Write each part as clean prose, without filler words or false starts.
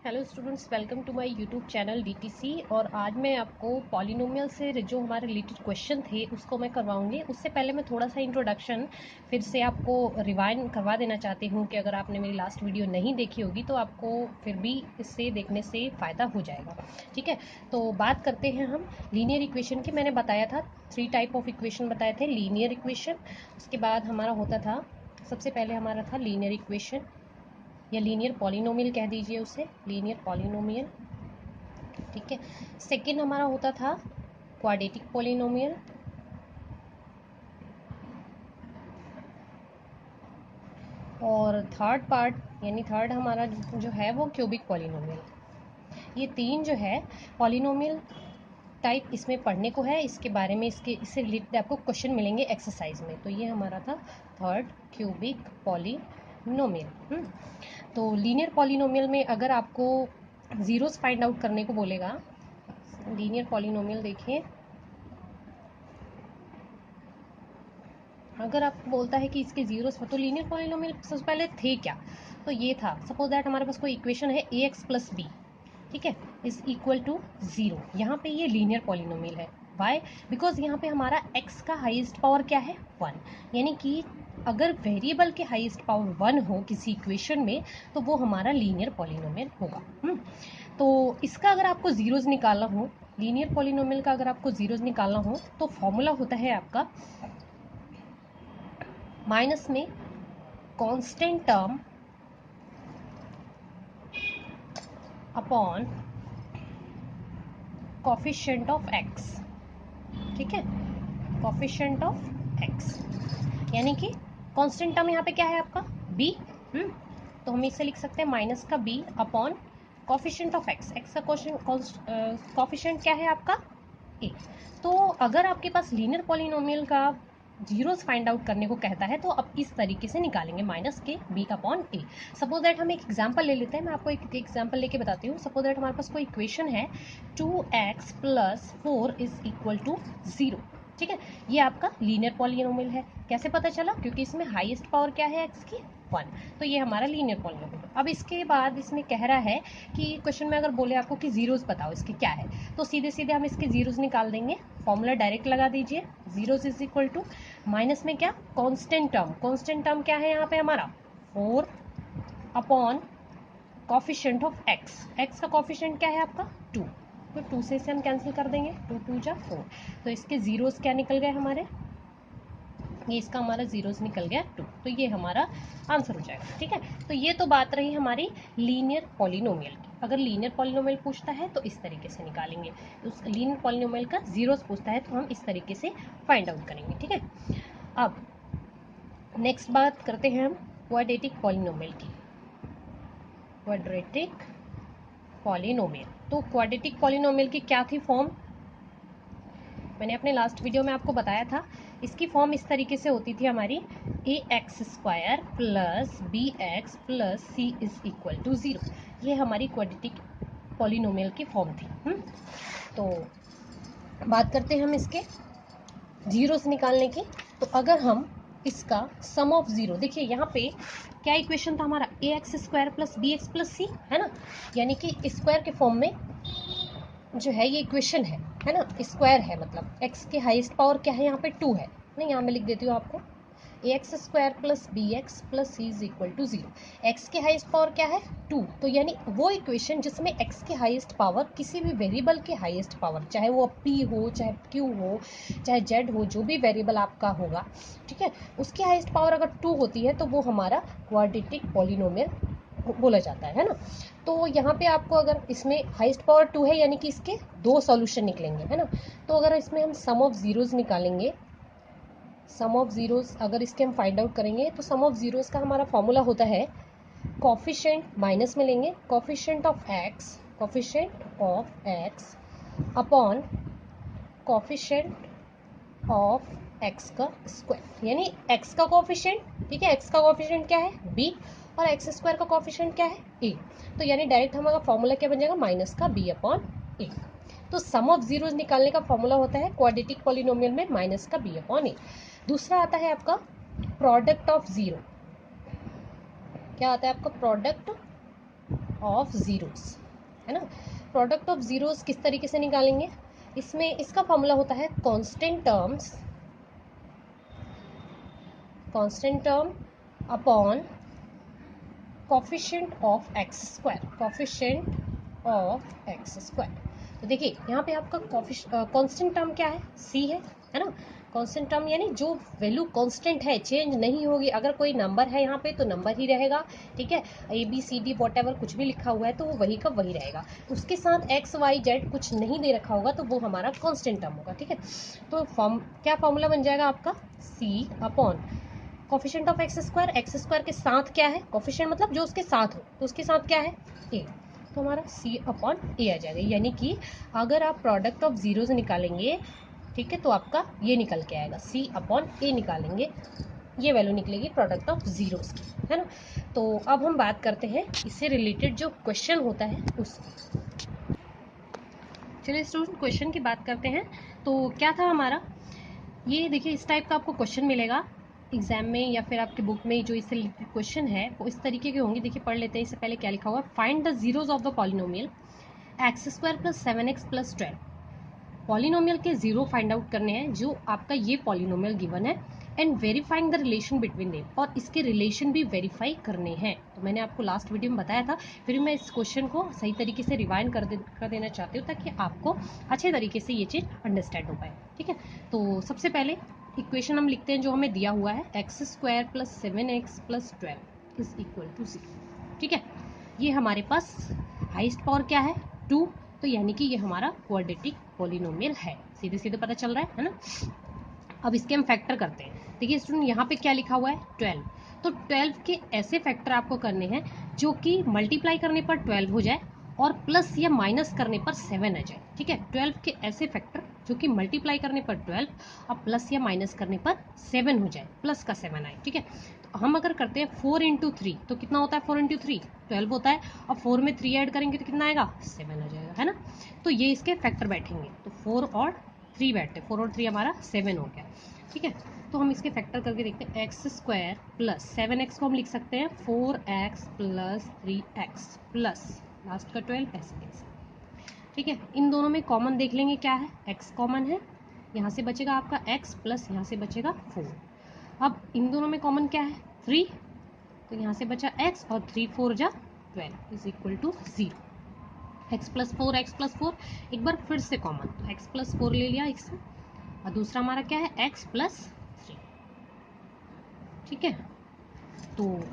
Hello students, welcome to my YouTube channel DTC. और आज मैं आपको पॉलिनोमियल से जो हमारे रिलेटेड क्वेश्चन थे उसको मैं करवाऊंगी। उससे पहले मैं थोड़ा सा इंट्रोडक्शन फिर से आपको रिवाइंड करवा देना चाहती हूँ कि अगर आपने मेरी लास्ट वीडियो नहीं देखी होगी तो आपको फिर भी इससे देखने से फ़ायदा हो जाएगा। ठीक है, तो बात करते हैं हम लीनियर इक्वेशन की। मैंने बताया था 3 टाइप ऑफ इक्वेशन बताए थे। लीनियर इक्वेशन, उसके बाद हमारा होता था, सबसे पहले हमारा था लीनियर इक्वेशन या लीनियर पॉलिनोमियल कह दीजिए उसे, लीनियर पॉलिनोमियल। ठीक है, सेकंड हमारा होता था क्वाड्रेटिक पॉलिनोमियल, और थर्ड पार्ट यानी थर्ड हमारा जो है वो क्यूबिक पॉलिनोमियल। ये तीन जो है पॉलिनोमियल टाइप इसमें पढ़ने को है। इसके बारे में इससे रिलेटेड आपको क्वेश्चन मिलेंगे एक्सरसाइज में। तो ये हमारा था थर्ड क्यूबिक पॉलिनोमियल। तो लीनियर पॉलिनोमियल में अगर आपको ज़ीरोस फाइंड आउट करने को बोलेगा, लीनियर पॉलिनोमियल देखिए, अगर आपको बोलता है कि इसके ज़ीरोस, तो लीनियर पॉलिनोमियल सबसे पहले थे क्या? तो ये था, सपोज दैट हमारे पास कोई इक्वेशन है ए एक्स प्लस बी, ठीक है, इज इक्वल टू 0। यहाँ पे ये लीनियर पॉलिनोमियल है। वाई? बिकॉज यहाँ पे हमारा x का हाईएस्ट पावर क्या है? 1। यानी कि अगर वेरिएबल के हाईएस्ट पावर 1 हो किसी इक्वेशन में तो वो हमारा लीनियर पॉलिनोमियल होगा। तो इसका अगर आपको जीरोज निकालना हो, लीनियर पॉलिनोमियल का अगर आपको जीरोज निकालना हो तो फॉर्मूला होता है आपका माइनस में constant term upon coefficient of x। ठीक है, कोफिशिएंट ऑफ x, यानी कि कांस्टेंट टर्म यहाँ पे क्या है आपका b। तो हम इसे लिख सकते हैं माइनस का b upon coefficient of x। x का कोफिशिएंट क्या है आपका a। तो अगर आपके पास लीनियर पॉलिनोमियल का जीरोस फाइंड आउट करने को कहता है तो अब इस तरीके से निकालेंगे, माइनस के b upon a। Suppose that हम एक एग्जांपल ले लेते हैं, मैं आपको एक एग्जांपल लेके बताती हूँ। सपोज दैट हमारे पास कोई इक्वेशन है 2x plus 4 is equal to 0। ठीक है, ये आपका लीनियर पॉलिनोमियल है। कैसे पता चला? क्योंकि इसमें हाईएस्ट पावर क्या है x की? 1। तो ये हमारा लीनियर पॉलिनोमियल। अब इसके बाद इसमें कह रहा है कि क्वेश्चन में अगर बोले आपको कि जीरोस बताओ इसके क्या है, तो सीधे सीधे हम इसके जीरोस निकाल देंगे। फॉर्मूला डायरेक्ट लगा दीजिए, zeros is equal to minus में क्या, कांस्टेंट टर्म। कांस्टेंट टर्म क्या है यहाँ पे हमारा? 4 upon coefficient of x। x का कोफिशिएंट क्या है आपका? 2। तो 2 से इसे हम कैंसिल कर देंगे, 2 2 जा 4। तो इसके जीरोस क्या निकल गए हमारे? ये इसका हमारा जीरोस निकल गया 2। तो ये हमारा आंसर हो जाएगा। ठीक है, तो ये तो बात रही हमारी लीनियर पॉलिनोमियल की। अगर लीनियर पॉलिनोमियल पूछता है तो इस तरीके से निकालेंगे, उस लीनियर पॉलिनोमियल का जीरोस पूछता है तो हम इस तरीके से फाइंड आउट करेंगे। ठीक है, अब नेक्स्ट बात करते हैं हम क्वाड्रेटिक पॉलिनोमियल की। क्वाड्रेटिक पॉलिनोमियल, तो क्वाड्रेटिक पॉलिनोमियल की क्या थी फॉर्म? मैंने अपने लास्ट वीडियो में आपको बताया था। इसकी फॉर्म इस तरीके से होती थी हमारी, A X square plus B X plus C is equal to 0। ये हमारी क्वाड्रेटिक पॉलिनोमियल की फॉर्म थी। तो बात करते हैं हम इसके जीरोस निकालने की। तो अगर हम इसका सम ऑफ जीरो, देखिए यहाँ पे क्या इक्वेशन था हमारा? A X square plus B X plus C, है ना, यानी कि स्क्वायर के फॉर्म में जो है ये इक्वेशन है ना, स्क्वायर है, मतलब x के हाईएस्ट पावर क्या है यहाँ पे? 2 है। नहीं, यहाँ मैं लिख देती हूँ आपको, A X square plus B X plus C is equal to 0। X के हाईएस्ट पावर क्या है? 2। तो यानी वो इक्वेशन जिसमें x के हाईएस्ट पावर किसी भी वेरिएबल के हाईएस्ट पावर, चाहे वो p हो, चाहे q हो, चाहे z हो, जो भी वेरिएबल आपका होगा, ठीक है, उसकी हाईएस्ट पावर अगर 2 होती है तो वो हमारा क्वाड्रेटिक पॉलिनोमियल बोला जाता है ना। तो यहाँ पे आपको अगर इसमें हाईएस्ट पावर 2 है यानी कि इसके 2 सॉल्यूशन निकलेंगे, है ना। तो अगर इसमें हम सम ऑफ जीरोस निकालेंगे, सम ऑफ जीरोस अगर इसके हम फाइंड आउट करेंगे तो सम ऑफ जीरोस का हमारा फॉर्मूला होता है कोफिशिएंट माइनस में लेंगे, coefficient of x, coefficient of x upon coefficient of x का स्क्वायर, यानी x का कोफिशिएंट, ठीक है, x का कोफिशिएंट क्या है? b, और एक्स स्क्वायर का कोफिशिएंट क्या है? a। तो यानी डायरेक्ट हमारा फॉर्मूला क्या बन जाएगा? माइनस का b अपॉन a। तो सम ऑफ जीरोस निकालने का फॉर्मूला होता है क्वाड्रेटिक पॉलिनोमियल में माइनस का b अपॉन a। दूसरा आता है आपका प्रोडक्ट ऑफ जीरो। क्या आता है आपका? प्रोडक्ट ऑफ ज़ीरोस, है ना। प्रोडक्ट ऑफ ज़ीरोस किस तरीके से निकालेंगे, इसमें इसका फॉर्मूला होता है constant term upon coefficient of X square, coefficient of X square. तो देखिए यहाँ पे आपका कांस्टेंट टर्म क्या है, सी है ना। कांस्टेंट टर्म यानी जो वैल्यू कांस्टेंट है, चेंज नहीं होगी। अगर कोई नंबर है यहाँ पे तो नंबर ही रहेगा, ठीक है। A B C D what कुछ भी लिखा हुआ है तो वो वही का वही रहेगा। उसके साथ एक्स वाई जेड कुछ नहीं दे रखा होगा तो वो हमारा कांस्टेंट टर्म होगा, ठीक है। तो क्या फॉर्मूला बन जाएगा आपका, C upon coefficient of X square के साथ क्या है, कोफिशिएंट मतलब जो उसके साथ हो, तो उसके साथ क्या है, ए। तो हमारा सी अपॉन ए आ जाएगा। यानी कि अगर आप प्रोडक्ट ऑफ जीरोज निकालेंगे, ठीक है, तो आपका ये निकल के आएगा, सी अपॉन ए निकालेंगे, ये वैल्यू निकलेगी प्रोडक्ट ऑफ जीरोज की, है ना। तो अब हम बात करते हैं इससे रिलेटेड जो क्वेश्चन होता है उसकी। चलिए स्टूडेंट क्वेश्चन की बात करते हैं। तो क्या था हमारा, ये देखिए इस टाइप का आपको क्वेश्चन मिलेगा एग्जाम में या फिर आपके बुक में। जो इससे रिलेटेड क्वेश्चन है वो इस तरीके के होंगे। देखिए पढ़ लेते हैं। इससे पहले क्या लिखा हुआ है, find the zeros of the polynomial x square plus 7x plus 12। Polynomial के जीरो फाइंड आउट करने हैं जो आपका ये पॉलिनोमियल गिवन है, and verifying the relation between them, और इसके रिलेशन भी वेरीफाई करने हैं। तो मैंने आपको लास्ट वीडियो में बताया था, फिर मैं इस क्वेश्चन को सही तरीके से रिवाइंड कर देना चाहती हूँ ताकि आपको अच्छे तरीके से ये चीज़ अंडरस्टैंड हो पाए, ठीक है। तो सबसे पहले इक्वेशन हम लिखते हैं जो हमें दिया हुआ है, x square plus 7x plus 12 is equal to 0, ठीक है। ये हमारे पास हाईएस्ट पावर क्या है, 2, तो यानी कि ये हमारा क्वाड्रेटिक पॉलिनोमियल है। सीधे सीधे पता चल रहा है ना। अब इसके हम फैक्टर करते हैं। देखिए स्टूडेंट यहाँ पे क्या लिखा हुआ है, 12। तो 12 के ऐसे फैक्टर आपको करने हैं जो कि मल्टीप्लाई करने पर 12 हो जाए और प्लस या माइनस करने पर 7 आ जाए, ठीक है। 12 के ऐसे फैक्टर जो कि मल्टीप्लाई करने पर 12 और प्लस या माइनस करने पर 7 हो जाए, प्लस का 7 आए, ठीक है। तो हम अगर करते हैं 4 इंटू 3 तो कितना होता है, 4 इंटू 3 12 होता है, और 4 में 3 ऐड करेंगे तो कितना आएगा, 7 आ जाएगा, है ना। तो ये इसके फैक्टर बैठेंगे। तो 4 और 3 बैठते, 4 और 3 हमारा 7 हो गया, ठीक है। तो हम इसके फैक्टर करके देखते हैं, एक्स स्क्वायर प्लस 7x को हम लिख सकते हैं 4x plus 3x plus last का 12, ऐसे लिख सकते हैं, ठीक है। इन दोनों में कॉमन देख लेंगे क्या है, x कॉमन है, यहाँ से बचेगा आपका x प्लस यहाँ से बचेगा 4। अब इन दोनों में कॉमन क्या है, 3, तो यहाँ से बचा x और 3 4 जा 12 is equal to 0। x plus 4 एक बार फिर से कॉमन, तो x प्लस 4 ले लिया इससे, और दूसरा हमारा क्या है, x प्लस 3, ठीक है। तो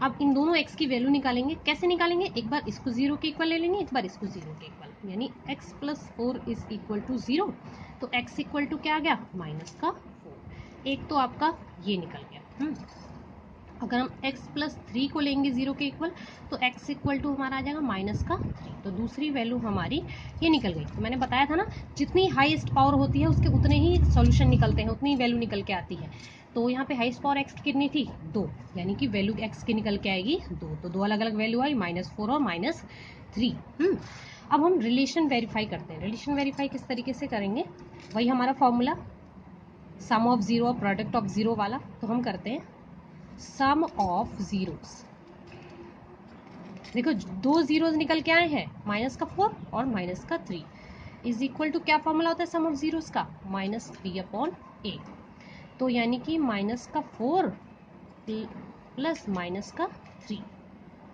अब इन दोनों x की वैल्यू निकालेंगे। कैसे निकालेंगे, एक बार इसको 0 के इक्वल ले लेंगे, एक बार इसको 0 के इक्वल, यानी x plus 4 is equal to 0। तो x इक्वल टू क्या आ गया, माइनस का 4। एक तो आपका ये निकल गया। अगर हम x प्लस 3 को लेंगे 0 के इक्वल तो x इक्वल टू हमारा आ जाएगा माइनस का 3। तो दूसरी वैल्यू हमारी ये निकल गई। तो मैंने बताया था ना, जितनी हाईएस्ट पावर होती है उसके उतने ही सॉल्यूशन निकलते हैं, उतनी वैल्यू निकल के आती है। तो यहाँ पे हाईएस्ट पावर x कितनी थी, 2, यानी कि वैल्यू x की निकल के आएगी 2। तो दो अलग अलग वैल्यू आई, -4 और -3। अब हम रिलेशन वेरीफाई करते हैं। रिलेशन वेरीफाई किस तरीके से करेंगे, वही हमारा फॉर्मूला सम ऑफ जीरो और प्रोडक्ट ऑफ जीरो वाला। तो हम करते हैं सम ऑफ जीरोस। देखो दो जीरोस निकल के आए हैं, -4 और -3 इज इक्वल टू क्या फॉर्मूला होता है सम ऑफ जीरोस का, -3/a। तो यानी कि -4 प्लस -3।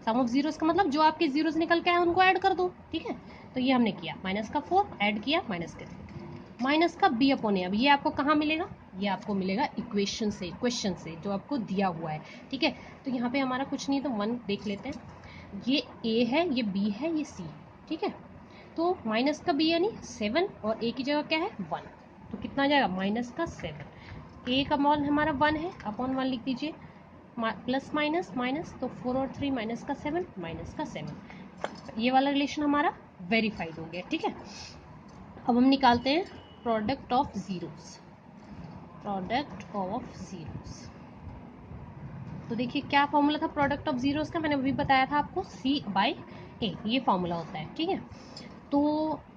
सम ऑफ जीरोस का मतलब जो आपके जीरोस निकल के आए उनको ऐड कर दो, ठीक है। तो ये हमने किया, -4 ऐड किया माइनस का b/a। अब ये आपको कहाँ मिलेगा, ये आपको मिलेगा इक्वेशन से, क्वेश्चन से जो आपको दिया हुआ है, ठीक है। तो यहाँ पे हमारा कुछ नहीं, तो 1 देख लेते हैं। ये a है, ये b है, ये c, ठीक है। तो माइनस का b यानी 7 और a की जगह क्या है 1, तो कितना आ जाएगा -7। a का मान हमारा 1 है, अपॉन 1 लिख दीजिए, प्लस माइनस माइनस, तो 4 और 3 -7 ये वाला रिलेशन हमारा वेरीफाइड हो गया, ठीक है। अब हम निकालते हैं प्रोडक्ट ऑफ जीरोस। तो देखिए क्या फॉर्मूला था प्रोडक्ट ऑफ जीरोस का, मैंने अभी बताया था आपको, C/A, ये फॉर्मूला होता है, ठीक है। तो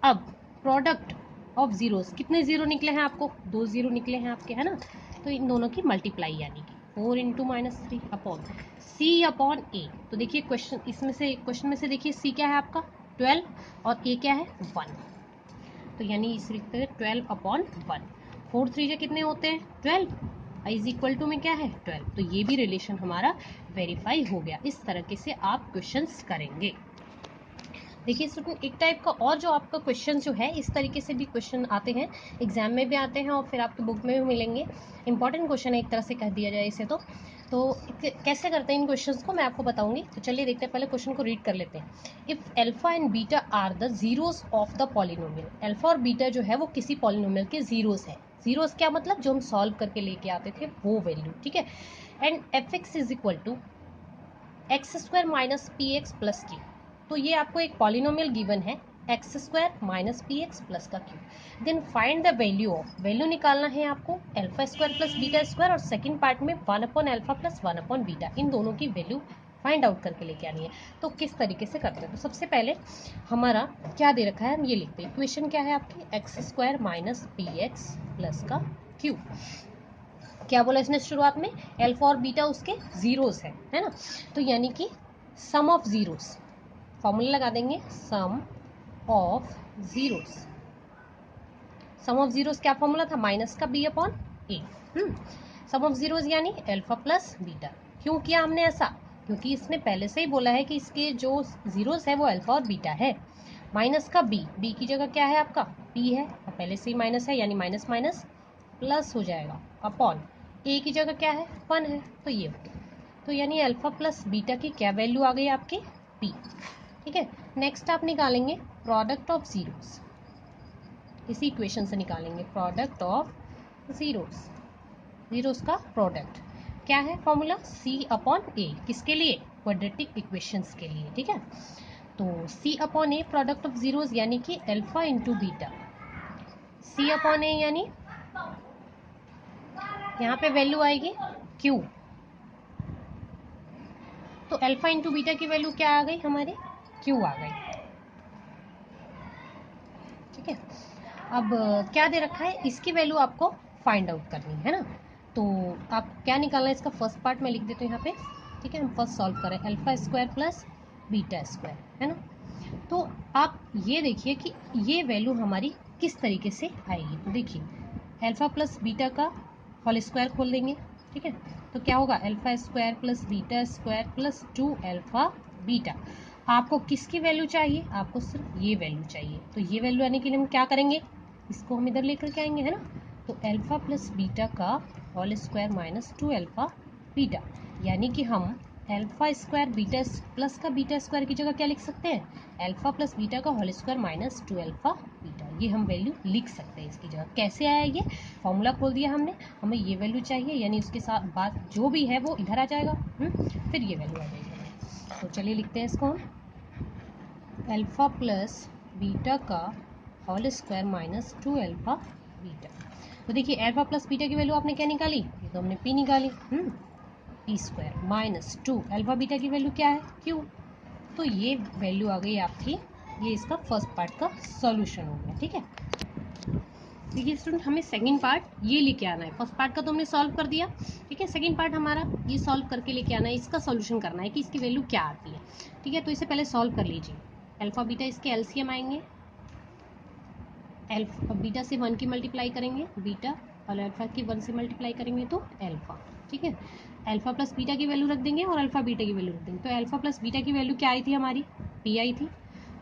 अब प्रोडक्ट ऑफ जीरोस, कितने जीरो निकले हैं आपको, 2 जीरो निकले हैं आपके, है ना। तो इन दोनों की मल्टीप्लाई यानी कि 4 into -3 upon c upon a। तो देखिए क्वेश्चन में से देखिए c क्या है आपका 12 और a क्या है 1। तो यानी इस लिखते हैं 12 अपॉन 1। 4 3 कितने होते हैं 12, इज इक्वल टू में क्या है 12। तो ये भी रिलेशन हमारा वेरीफाई हो गया। इस तरीके से आप क्वेश्चंस करेंगे। देखिए स्टूडेंट, एक टाइप का और जो आपका क्वेश्चन जो है इस तरीके से भी क्वेश्चन आते हैं, एग्जाम में भी आते हैं और फिर आपकी बुक में भी मिलेंगे। इंपॉर्टेंट क्वेश्चन है एक तरह से कह दिया जाए इसे। तो कैसे करते हैं इन क्वेश्चंस को मैं आपको बताऊंगी। तो चलिए देखते हैं, पहले क्वेश्चन को रीड कर लेते हैं। If alpha and beta are the zeros of the polynomial, alpha और बीटा जो है वो किसी पॉलिनोमियल के जीरोस है। जीरोस क्या मतलब, जो हम सॉल्व करके लेके आते थे वो वैल्यू, ठीक है। And F X is equal to X square minus P X plus Q. तो ये आपको एक पॉलिनोमियल गिवन है x square minus P X plus का Q. Then find the value of, value निकालना है आपको alpha square plus beta square और सेकंड पार्ट में 1 upon alpha plus 1 upon beta, इन दोनों की वैल्यू फाइंड आउट करके लेके आनी है। तो किस तरीके से करते हैं, तो सबसे पहले हमारा क्या दे रखा है हम ये लिखते हैं। इक्वेशन क्या है आपकी x square minus P X plus का क्यू। क्या बोला इसने शुरुआत में, अल्फा और बीटा उसके जीरोस है ना। तो यानी कि सम ऑफ जीरोस, फॉर्मूला लगा देंगे sum of zeros. Sum of zeros क्या फॉर्मूला था, माइनस का B upon A. Sum of zeros यानी अल्फा प्लस बीटा। क्यों किया हमने ऐसा, क्योंकि इसने पहले से ही बोला है कि इसके जो जीरोस है वो अल्फा और बीटा है। माइनस का बी, बी की जगह क्या है आपका पी है और पहले से ही माइनस है, यानी माइनस माइनस प्लस हो जाएगा अपॉन ए की जगह क्या है 1 है, तो ये हो गया। तो यानी अल्फा प्लस बीटा की क्या वैल्यू आ गई आपकी पी, ठीक है। नेक्स्ट आप निकालेंगे प्रोडक्ट ऑफ जीरोस, इसी इक्वेशन से निकालेंगे प्रोडक्ट ऑफ जीरोस। जीरोस का प्रोडक्ट क्या है फॉर्मूला सी अपॉन ए, किसके लिए, क्वाड्रेटिक इक्वेशंस के लिए, ठीक है। तो C upon A product of zeros यानी कि alpha into beta. C upon A यानी यहाँ पे वैल्यू आएगी क्यू। तो अल्फा इंटू बीटा की वैल्यू क्या आ गई हमारी क्यू आ गई, ठीक है। अब क्या दे रखा है, इसकी वैल्यू आपको फाइंड आउट करनी है ना। तो आप क्या निकालना है इसका फर्स्ट पार्ट में लिख देते हो यहाँ पे, ठीक है। हम फर्स्ट सॉल्व करें alpha square plus beta square, है ना। तो आप ये देखिए कि ये वैल्यू हमारी किस तरीके से आएगी। तो देखिए अल्फा प्लस बीटा का होल स्क्वायर खोल देंगे, ठीक है। तो क्या होगा alpha square plus beta square plus 2 alpha beta. आपको किसकी वैल्यू चाहिए, आपको सिर्फ ये वैल्यू चाहिए। तो ये वैल्यू आने के लिए हम क्या करेंगे, इसको हम इधर लेकर के आएंगे, है ना। तो अल्फा प्लस बीटा का whole square minus 2 alpha beta, यानी कि हम अल्फा स्क्वायर बीटा प्लस का बीटा स्क्वायर की जगह क्या लिख सकते हैं, अल्फा प्लस बीटा का whole square minus 2 alpha beta. ये हम वैल्यू लिख सकते हैं इसकी जगह। कैसे आया ये, फॉर्मूला खोल दिया हमने, हमें ये वैल्यू चाहिए, यानी उसके साथ बात जो भी है वो इधर आ जाएगा, फिर ये वैल्यू आ जाएगी। तो चलिए लिखते हैं इसको हम, अल्फा प्लस बीटा का whole square minus 2 alpha beta. तो देखिए अल्फा प्लस बीटा की वैल्यू आपने क्या निकाली, ये तो हमने पी निकाली, P square minus 2 alpha beta की वैल्यू क्या है क्यू। तो ये वैल्यू आ गई आपकी, ये इसका फर्स्ट पार्ट का सॉल्यूशन हो गया, ठीक है। देखिए स्टूडेंट, हमें सेकंड पार्ट ये लेके आना है। फर्स्ट पार्ट का तो हमने सॉल्व कर दिया, ठीक है। सेकंड पार्ट हमारा ये सॉल्व करके लेके आना है, इसका सॉल्यूशन करना है कि इसकी वैल्यू क्या आती है, ठीक है। तो इसे पहले सॉल्व कर लीजिए। अल्फा बीटा इसके एलसीएम आएंगे, अल्फा बीटा से 1 की मल्टीप्लाई करेंगे बीटा और अल्फा की 1 से मल्टीप्लाई करेंगे तो अल्फा, ठीक है। अल्फा प्लस बीटा की वैल्यू रख देंगे और अल्फा बीटा की वैल्यू रख देंगे। तो अल्फा प्लस बीटा की वैल्यू क्या आई थी हमारी पी आई थी,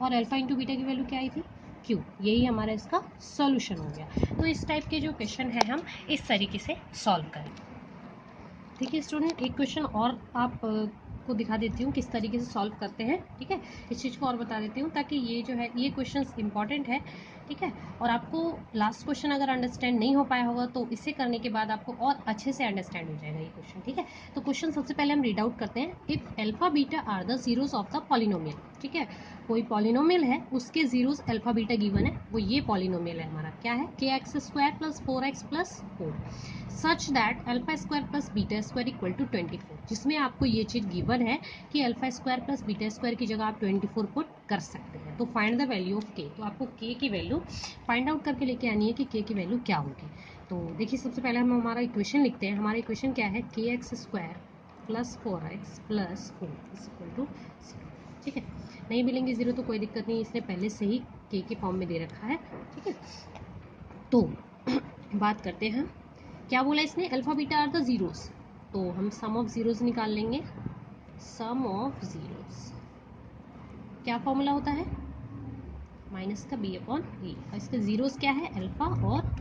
और अल्फा इंटू बीटा की वैल्यू क्या आई थी क्यू। यही हमारा इसका सॉल्यूशन हो गया। तो इस टाइप के जो क्वेश्चन है हम इस तरीके से सॉल्व करें। देखिए स्टूडेंट, एक क्वेश्चन और आप को दिखा देती हूँ किस तरीके से सॉल्व करते हैं, ठीक है। इस चीज़ को और बता देती हूँ ताकि ये जो है ये क्वेश्चंस इंपॉर्टेंट है, ठीक है। और आपको लास्ट क्वेश्चन अगर अंडरस्टैंड नहीं हो पाया होगा तो इसे करने के बाद आपको और अच्छे से अंडरस्टैंड हो जाएगा ये क्वेश्चन, ठीक है। तो क्वेश्चन सबसे पहले हम रीड आउट करते हैं। If alpha beta are the zeros of the polynomial, ठीक है। कोई पॉलिनोमियल है उसके जीरोस अल्फा बीटा गिवन है, वो ये पॉलिनोमियल है हमारा, क्या है के x square plus 4x plus 4 such that alpha square plus beta square equal to 24, जिसमें आपको ये चीज़ गिवन है कि alpha square plus beta square की जगह आप 24 पुट कर सकते हैं। तो फाइंड द वैल्यू ऑफ के, तो आपको के की वैल्यू फाइंड आउट करके लेके आनी है कि के की वैल्यू क्या होगी। तो देखिए सबसे पहले हम हमारा इक्वेशन लिखते हैं। हमारा इक्वेशन क्या है, kx² + 4x + 4 = 0। ठीक है, नहीं मिलेंगे 0 तो कोई दिक्कत नहीं, इसने पहले से ही k के फॉर्म में दे रखा है। ठीक है, तो बात करते हैं, क्या बोला इसने, alpha beta are the zeros, तो हम सम ऑफ जीरोस निकाल लेंगे। सम ऑफ जीरोस क्या फॉर्मूला होता है, माइनस का b अपॉन ए, और इसके जीरोस क्या है, अल्फा और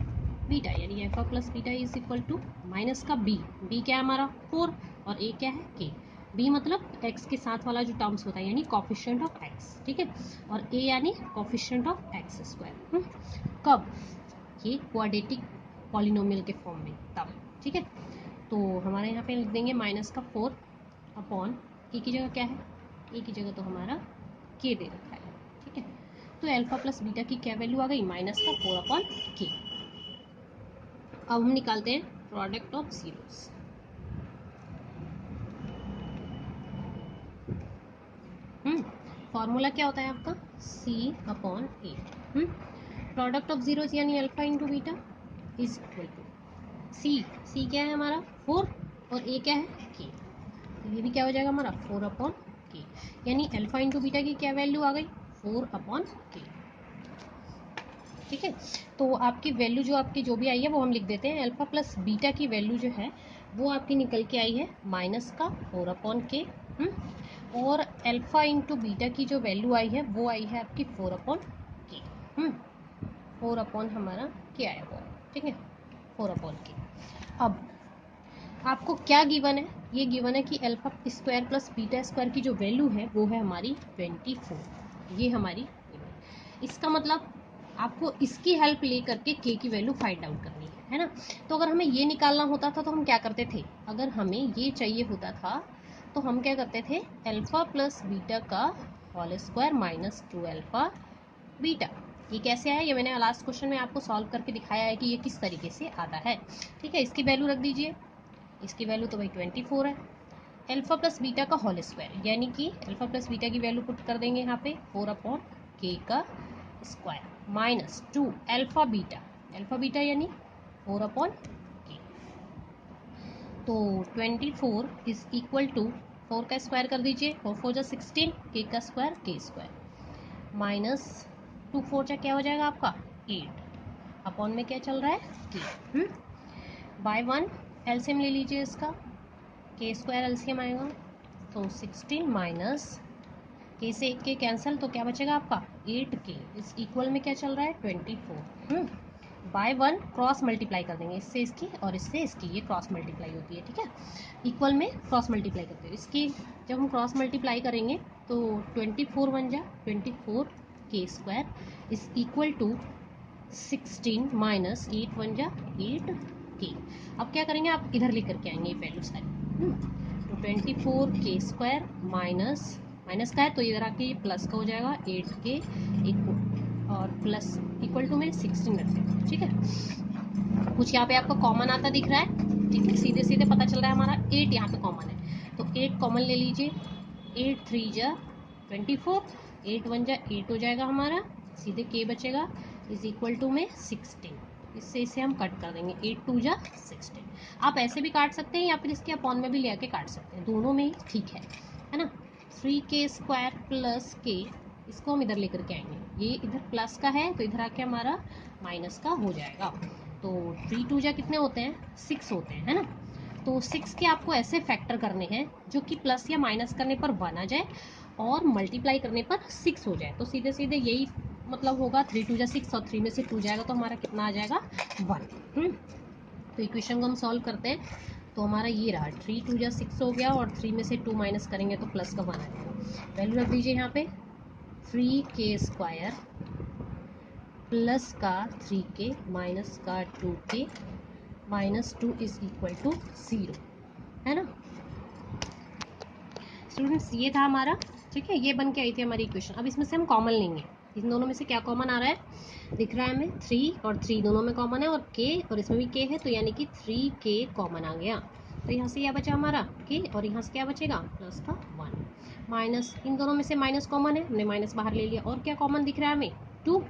बीटा, यानी alpha plus beta is equal to minus का b क्या है हमारा 4 और a क्या है k। b मतलब x के साथ वाला जो टर्म्स होता है यानी कोफिशिएंट ऑफ x। ठीक है, और a यानी कोफिशिएंट ऑफ x²। कब, ये क्वाड्रेटिक पॉलिनोमियल के फॉर्म में तब। ठीक है, तो हमारे यहाँ पे लिख देंगे माइनस का 4 अपॉन ए की जगह क्या है, ए की जगह तो हमारा के दे रखा है। ठीक है, तो अल्फा प्लस बीटा की क्या वैल्यू आ गई, माइनस का 4 अपॉन के। अब हम निकालते हैं प्रोडक्ट ऑफ जीरोस। फॉर्मूला क्या होता है आपका, C upon A. Product of zeros यानी alpha into beta is equal to C क्या है हमारा 4 और ए क्या है के, तो ये भी क्या हो जाएगा हमारा 4 अपॉन के, यानी अल्फा इंटू बीटा की क्या वैल्यू आ गई, 4 अपॉन के। ठीक है, तो आपकी वैल्यू जो भी आई है वो हम लिख देते हैं। अल्फा प्लस बीटा की वैल्यू जो है वो आपकी निकल के आई है माइनस का 4 अपॉन के, और अल्फा इंटू बीटा की जो वैल्यू आई है वो आई है आपकी 4 अपॉन के। 4 अपॉन हमारा के आया हुआ। ठीक है, 4 अपॉन के। अब आपको क्या गिवन है, ये गिवन है कि alpha square plus beta square की जो वैल्यू है वो है हमारी 24, ये हमारी गिवन। इसका मतलब आपको इसकी हेल्प ले करके के की वैल्यू फाइंड आउट करनी है ना। तो अगर हमें ये निकालना होता था तो हम क्या करते थे, अगर हमें ये चाहिए होता था तो हम क्या करते थे, अल्फा प्लस बीटा का whole square minus 2 alpha beta. ये कैसे आया, ये मैंने लास्ट क्वेश्चन में आपको सॉल्व करके दिखाया है कि ये किस तरीके से आता है। ठीक है, इसकी वैल्यू रख दीजिए, इसकी वैल्यू तो भाई 24 है। अल्फा प्लस बीटा का होल स्क्वायर यानी कि अल्फा प्लस बीटा की वैल्यू पुट कर देंगे यहाँ पे 4 अपॉन के का स्क्वायर माइनस 2 अल्फा बीटा यानी 4 अपॉन के। तो 24 इज इक्वल टू 4 का स्क्वायर कर दीजिए, 4 4 जा 16, के का स्क्वायर के स्क्वायर माइनस 2 4 जा क्या हो जाएगा आपका 8 अपॉन में क्या चल रहा है के। बाय 1 एलसीएम ले लीजिए इसका, के स्क्वायर एलसीएम आएगा तो 16 माइनस के से एक के कैंसिल तो क्या बचेगा आपका 8 के इस इक्वल में क्या चल रहा है 24। बाय 1 क्रॉस मल्टीप्लाई कर देंगे, इससे इसकी और इससे इसकी, ये क्रॉस मल्टीप्लाई होती है। ठीक है, इक्वल में क्रॉस मल्टीप्लाई करते हैं, इसकी जब हम क्रॉस मल्टीप्लाई करेंगे तो 24 बन जा 24 के square is equal to 16 minus 8 बन जा 8 के। अब क्या करेंगे, आप इधर लेकर के आएंगे ये वैल्यू सारी। तो 24 के स्क्वायर माइनस का है तो इधर आके ये प्लस का हो जाएगा 8 के इक्वल, और प्लस इक्वल टू में 16 रखते हैं। ठीक है, कुछ यहाँ पे आपको कॉमन आता दिख रहा है। ठीक है, सीधे सीधे पता चल रहा है हमारा 8 यहाँ पे कॉमन है, तो 8 कॉमन ले लीजिए, 8 3 जा 24, 8 1 जा 8 हो जाएगा हमारा, सीधे के बचेगा इज इक्वल टू में 16, इससे इसे हम कट कर देंगे, 8 2 जा 16। आप ऐसे भी काट सकते हैं या फिर इसके अपॉन में भी ले आके काट सकते हैं, दोनों में ही ठीक है ना। 3 के स्क्वायर प्लस के, इसको हम इधर लेकर के आएंगे, ये इधर प्लस का है तो इधर आके हमारा माइनस का हो जाएगा। तो 3 2 जा कितने होते हैं 6 होते हैं, है ना। तो 6 के आपको ऐसे फैक्टर करने हैं जो कि प्लस या माइनस करने पर 1 आ जाए और मल्टीप्लाई करने पर 6 हो जाए, तो सीधे सीधे यही मतलब होगा 3 2 जा 6 और 3 में से 2 जाएगा तो हमारा कितना आ जाएगा 1। तो इक्वेशन को हम सॉल्व करते हैं, तो हमारा ये रहा 3 2 जा 6 हो गया और 3 में से 2 माइनस करेंगे तो प्लस का 1 आ जाएगा। वैल्यू रख दीजिए यहाँ पे 3 के स्क्वायर प्लस का 3 के माइनस का 2 के माइनस 2 इज इक्वल टू 0, है ना स्टूडेंट्स, ये था हमारा। ठीक है, ये बन के आई थी हमारी इक्वेशन। अब इसमें से हम कॉमन लेंगे, इन दोनों में से क्या कॉमन आ रहा है, दिख रहा है हमें 3 और 3 दोनों में कॉमन है, और के और इसमें भी के है तो यानी कि 3 के कॉमन आ गया। तो यहाँ से क्या बचा हमारा के, और यहाँ से क्या बचेगा प्लस का 1 माइनस, इन दोनों में से माइनस कॉमन है, हमने माइनस बाहर ले लिया, और क्या कॉमन दिख रहा है हमें 2,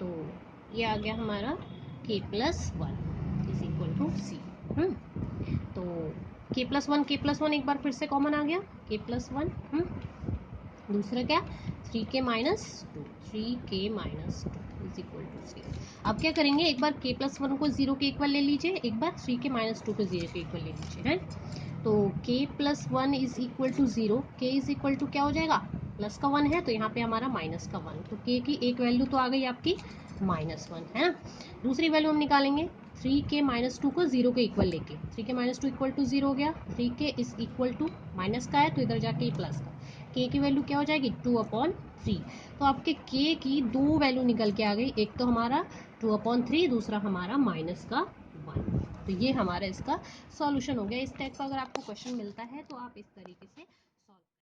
तो ये आ गया हमारा के प्लस 1। इज इक्वल टू सी। तो k+1 एक बार फिर से कॉमन आ गया, k+1। दूसरा क्या, 3k-2 इज इक्वल टू 3। अब क्या करेंगे, एक बार k+1 को 0 के इक्वल ले लीजिए, एक बार 3k-2 को 0 के इक्वल ले लीजिए, है। तो k+1 is equal to 0, k is equal to क्या हो जाएगा, प्लस का 1 है तो यहाँ पे हमारा माइनस का 1, तो k की एक वैल्यू तो आ गई आपकी -1, है ना। दूसरी वैल्यू हम निकालेंगे 3k-2 को 0 के इक्वल लेके, 3k-2 इक्वल टू 0 हो गया, 3k is equal to minus का है तो इधर जाके प्लस का, k की वैल्यू क्या हो जाएगी 2/3। तो आपके k की दो वैल्यू निकल के आ गई, एक तो हमारा 2/3, दूसरा हमारा माइनस का 1। तो ये हमारा इसका सॉल्यूशन हो गया। इस टाइप का अगर आपको क्वेश्चन मिलता है तो आप इस तरीके से